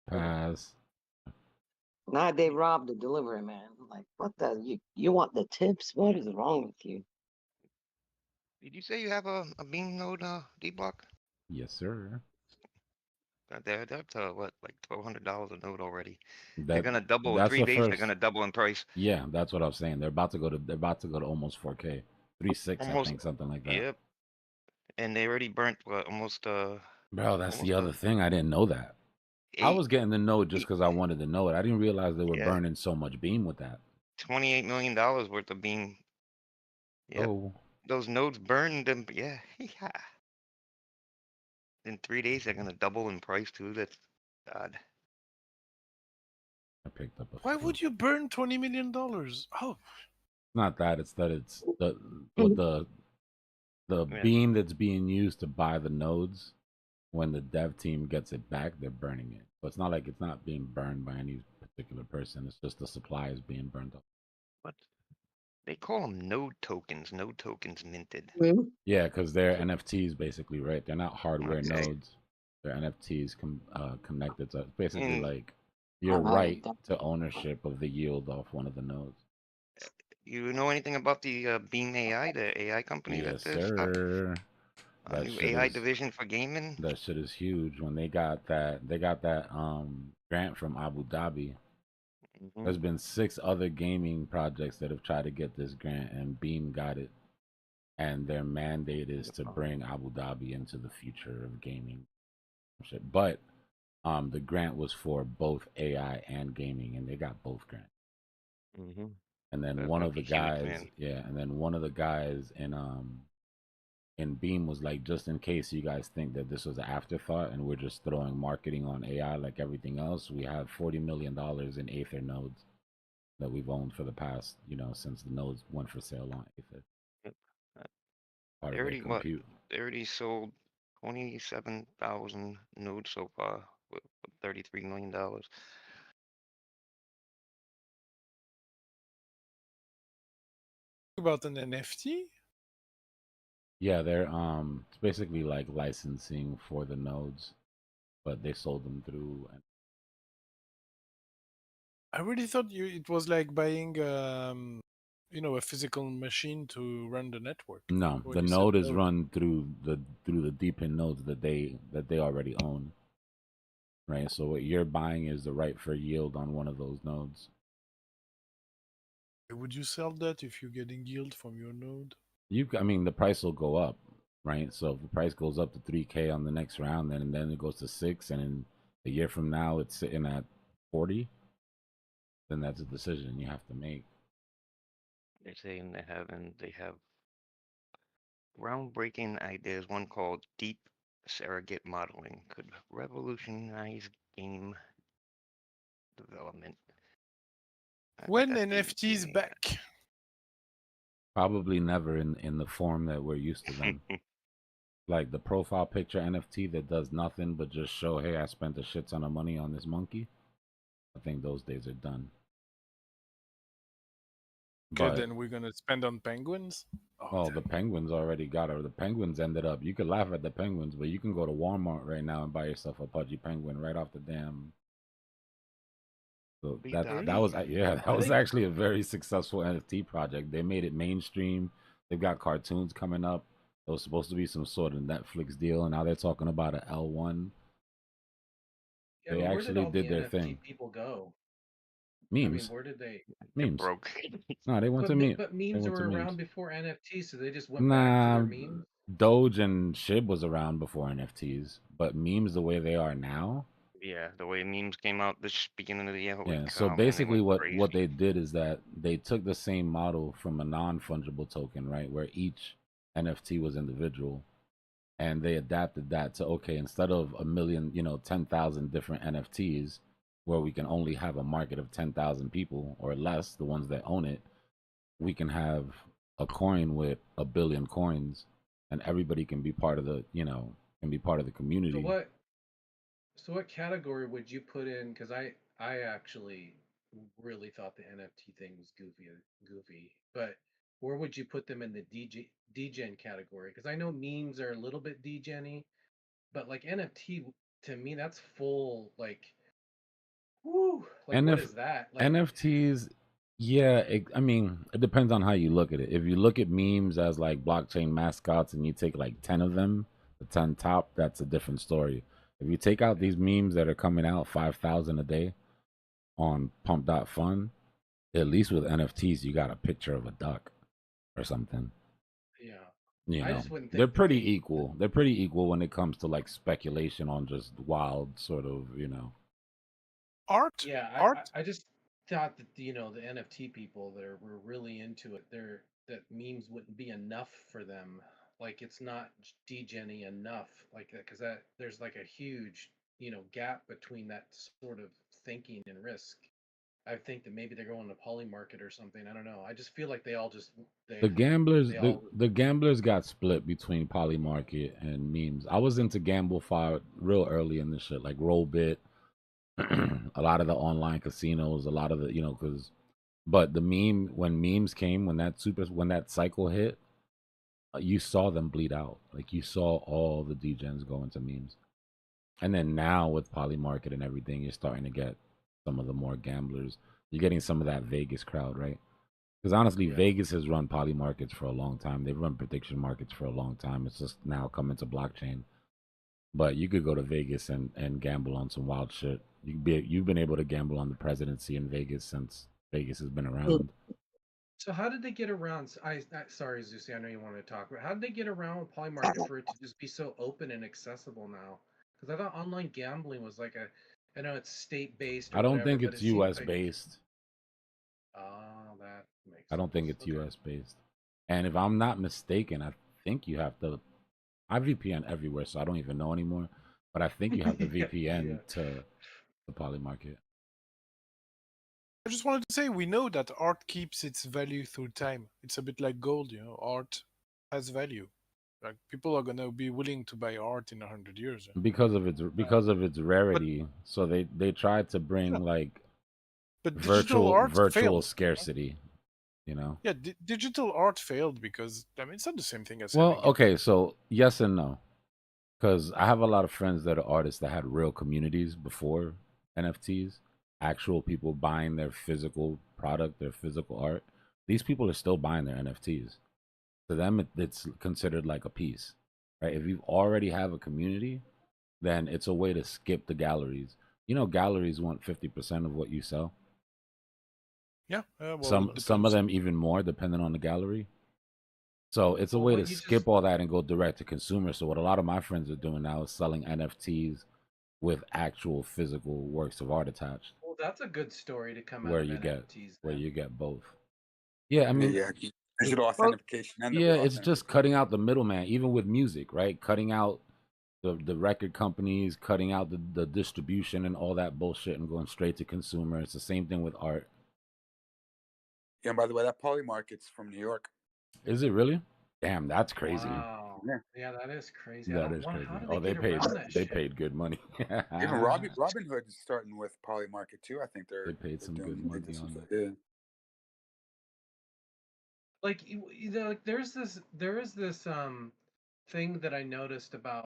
Pass. Nah, they robbed the delivery man. I'm like, what the? You want the tips? What is wrong with you? Did you say you have a beam node, D block? Yes, sir. That's what, like $1,200 a node already. They're That gonna double in that's 3 the days. They're first. gonna double in price. Yeah, that's what I was saying. They're about to go to almost 4K. 3.6, I Almost. think, something like that. Yep. And they already burnt what, Bro, that's the almost other thing. I didn't know that. I eight, was getting the note just eight. because I wanted to know it. I didn't realize they were Yeah, burning so much beam with that. $28 million worth of beam. Yep. Oh, Those nodes burned them. Yeah. Yeah. In 3 days, they're gonna double in price too. That's God. I picked up a Why few. would you burn $20 million? Oh, Not that, it's that it's the what the Yeah. beam that's being used to buy the nodes. When the dev team gets it back, they're burning it. So it's not like it's not being burned by any particular person. It's just the supply is being burned up. What? They call them node tokens. Node tokens minted. Hmm? Yeah, because they're NFTs basically, right? They're not hardware Okay. nodes. They're NFTs connected to basically And like I your haven't right done. to ownership of the yield off one of the nodes. you know anything about the Beam AI, the AI company that Yes, they've started? sir. A That new shit AI is division for gaming? that shit is huge. When they got that grant from Abu Dhabi. Hmm. There's been 6 other gaming projects that have tried to get this grant, and Beam got it. And their mandate is to bring Abu Dhabi into the future of gaming. But the grant was for both AI and gaming, and they got both grants. Hmm. And then That's one gonna of the be huge, guys, man. yeah, and then one of the guys in Beam was like, just in case you guys think that this was an afterthought and we're just throwing marketing on AI like everything else, we have $40 million in Aether nodes that we've owned for the past, since the nodes went for sale on Aether, Yep. Uh, part They of their already what? compute. They already sold 27,000 nodes so far with $33 million. about an NFT? Yeah, they're it's basically like licensing for the nodes, but they sold them through. I really thought it was like buying, a physical machine to run the network. No, When the you said node is node. run through the deep in nodes that they already own, right? So what you're buying is the right for yield on one of those nodes. Would you sell that if you're getting yield from your node? I mean, the price will go up, right? So if the price goes up to 3K on the next round, then it goes to 6, and in a year from now it's sitting at 40, then that's a decision you have to make. They're saying they have groundbreaking ideas. One called deep surrogate modeling could revolutionize game development. I bet When that's the NFTs back? Probably never in the form that we're used to them. Like the profile picture NFT that does nothing but just show, hey, I spent a shit ton of money on this monkey. I think those days are done. Okay, But then we're gonna spend on penguins. Oh, well, the damn. penguins already got it. The penguins ended up. You could laugh at the penguins, but you can go to Walmart right now and buy yourself a pudgy penguin right off the damn. So that Really? was yeah, that I was think actually a very successful NFT project. They made it mainstream. They've got cartoons coming up. It was supposed to be some sort of Netflix deal, and now they're talking about an L1. Yeah, They but where did actually all did the their NFT thing. people go? I mean, Memes, where did they? They're memes. broke. No, they went to meme. But They memes went to were memes. around before NFTs, so they just went back to their Nah, memes. Doge and Shib was around before NFTs, but memes the way they are now. Yeah, the way memes came out this beginning of the year, holy Yeah. So cow, man, they basically, went what crazy. they did is that they took the same model from a non fungible token, right, where each NFT was individual, and they adapted that to, okay, instead of a million, 10,000 different NFTs, where we can only have a market of 10,000 people or less, the ones that own it, we can have a coin with a billion coins, and everybody can be part of the So community. what? So what category would you put in? Because I actually really thought the NFT thing was goofy. But where would you put them in the degen category? Because I know memes are a little bit degen-y, but like NFT to me that's full like Woo! Like, what is that? Like, NFTs, yeah, I mean, it depends on how you look at it. If you look at memes as like blockchain mascots and you take like 10 of them, the 10 top, that's a different story. If you take out these memes that are coming out 5,000 a day on pump.fun, at least with NFTs, you got a picture of a duck or something. yeah. You I know, just wouldn't they're think that pretty they. equal. They're pretty equal when it comes to like speculation on just wild sort of, Art, Yeah, art. I just thought that the NFT people that were really into it, that memes wouldn't be enough for them. Like it's not degenny enough, like that, because that there's like a huge gap between that sort of thinking and risk. I think that maybe they're going to poly market or something. I don't know. I just feel like they all just The gamblers, they the all the gamblers got split between Polymarket and memes. I was into GambleFi real early in this shit, like Rollbit, a lot of the online casinos, a lot of the because, but the when memes came, when that cycle hit, you saw them bleed out. Like you saw all the degens go into memes, and then now with Polymarket and everything, you're starting to get some of the more gamblers. You're getting some of that Vegas crowd, right? Because honestly, yeah. Vegas has run poly markets for a long time. They've run prediction markets for a long time. It's just now coming to blockchain. But you could go to Vegas and gamble on some wild shit. You've been able to gamble on the presidency in Vegas since Vegas has been around. So how did they get around? Sorry, Zusi, I know you wanted to talk, but how did they get around with poly market for it to just be so open and accessible now? Because I thought online gambling was like I know it's state based or I don't whatever, think but it's it seems US like based. that makes I don't think sense. it's Okay. US based. And if I'm not mistaken, I think you have to. I VPN everywhere, so I don't even know anymore. But I think you have to Yeah, VPN yeah. to the poly market. I just wanted to say we know that art keeps its value through time. It's a bit like gold, art has value. Like people are gonna be willing to buy art in 100 years. Because of its But rarity. So they tried to yeah, bring like but digital art virtual failed. scarcity, you know. Yeah, digital art failed because I mean it's not the same thing as Well, having it. okay, so yes and no, because I have a lot of friends that are artists that had real communities before NFTs, actual people buying their physical product, their physical art. These people are still buying their NFTs. To them, it's considered like a piece, right? If you already have a community, then it's a way to skip the galleries. Galleries want 50% of what you sell. Yeah, well, Some it some of depends. them even more, depending on the gallery. So it's a Well, way to what you just skip all that and go direct to consumer. So what a lot of my friends are doing now is selling NFTs with actual physical works of art attached, well, that's a good story to come out where of you get NFTs where then. you get both. Yeah, I mean, Yeah, digital Well, authentication and the yeah, real it's just authentication. cutting out the middleman, even with music, right? Cutting out the record companies, cutting out the distribution and all that bullshit and going straight to consumer. It's the same thing with art. Yeah, and by the way, that poly market's from New York. Is it really? Damn, that's crazy. Wow. Yeah. Yeah, that is crazy. I That don't is want. crazy. How do Oh, they get around that they shit? paid good money. Even Robin Hood is starting with poly market too. I think They paid some good they did money some on stuff. it. Yeah. Like there is this thing that I noticed about